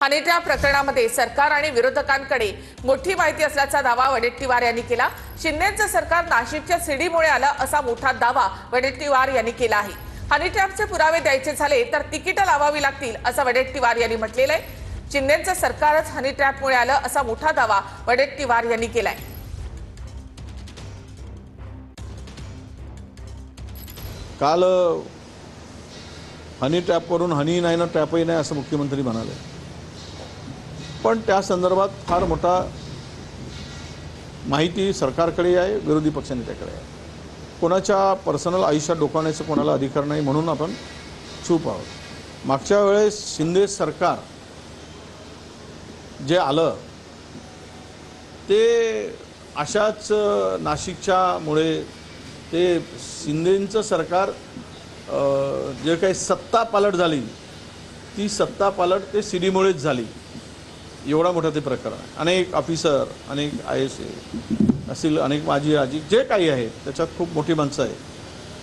Honey trap प्रकरणामध्ये सरकार आणि विरोधकांकडे मोठी माहिती असल्याचा दावा वडेट्टीवार यांनी केला। शिंदेंचं सरकार नाशिकच्या सीडीमुळे आलं असा मोठा दावा वडेट्टीवार यांनी केला आहे। हनी ट्रॅपचे पुरावे द्यायचे झाले तर तिकीट लावावी लागतील असं वडेट्टीवार यांनी म्हटलेलं आहे। शिंदेंचं सरकारच हनी ट्रॅपमुळे आलं असा मोठा दावा वडेट्टीवार यांनी केलाय। काल हनी ट्रॅप करून हनी नाही ना ट्रॅपही नाही असं मुख्यमंत्री म्हणाले, पण त्या संदर्भात फार मोठा माहिती सरकारकडे आहे, विरोधी पक्षनेत्याकडे आहे। कोणाच्या पर्सनल आयुष्यात डोकावण्याचा कोणाला अधिकार नाही म्हणून आपण चूप आहोत। मागच्या वेळेस शिंदे सरकार जे आलं ते अशाच नाशिकच्यामुळे ते शिंदेंचं सरकार जे काही सत्ता पालट झाली ती सत्ता पालट ते सीडीमुळेच झाली। एवढा मोठा ते प्रकरण आहे। अनेक ऑफिसर, अनेक IAS असतील, अनेक माजी आजी जे काही आहेत त्याच्यात खूप मोठी माणसं आहेत,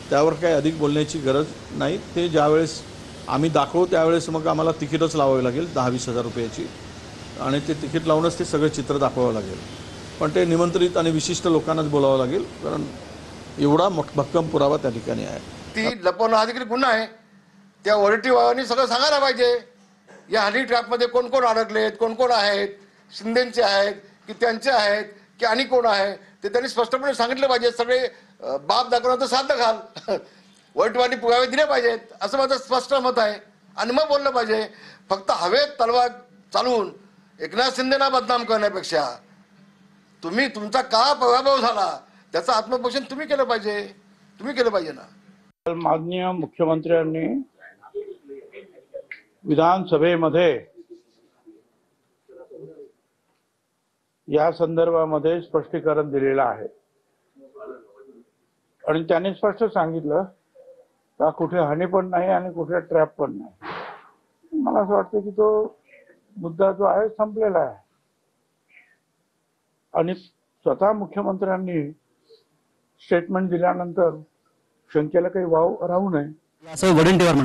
त्यावर काही अधिक बोलण्याची गरज नाही। ते ज्यावेळेस आम्ही दाखवू त्यावेळेस मग आम्हाला तिकीटच लावावी लागेल 10-20 हजार रुपयाची, आणि ते तिकीट लावूनच ते सगळं चित्र दाखवावं लागेल। पण ते निमंत्रित आणि विशिष्ट लोकांनाच बोलावं लागेल, कारण एवढा भक्कम पुरावा त्या ठिकाणी आहे। ती लपवणं हा देखील गुन्हा आहे। त्या वडेट्टीवारांनी सगळं सांगायला पाहिजे। या हनी ट्रॅपमध्ये कोण कोण अडकलेत, कोण कोण आहेत, शिंदेंचे आहेत की त्यांचे आहेत की आणि कोण आहे ते त्यांनी स्पष्टपणे सांगितलं पाहिजे। सगळे बाप दाखवण्याचं साध्य घाल वडेट्टीवारांनी पुरावे दिले पाहिजेत असं माझं स्पष्ट मत आहे, आणि मग बोललं पाहिजे। फक्त हवेत तलवार चालवून एकनाथ शिंदेना बदनाम करण्यापेक्षा तुम्ही तुमचा का पराभव झाला त्याचं आत्मपोषण तुम्ही केलं पाहिजे ना। माननीय मुख्यमंत्र्यांनी विधानसभेमध्ये या संदर्भामध्ये स्पष्टीकरण दिलेलं आहे, आणि त्यांनी स्पष्ट सांगितलं का कुठे हनी पण नाही आणि कुठे ट्रॅप पण नाही। मला असं वाटतं की तो मुद्दा जो आहे संपलेला आहे, आणि स्वतः मुख्यमंत्र्यांनी स्टेटमेंट दिल्यानंतर शंकेला काही वाव राहू नये असं वडेट्टीवार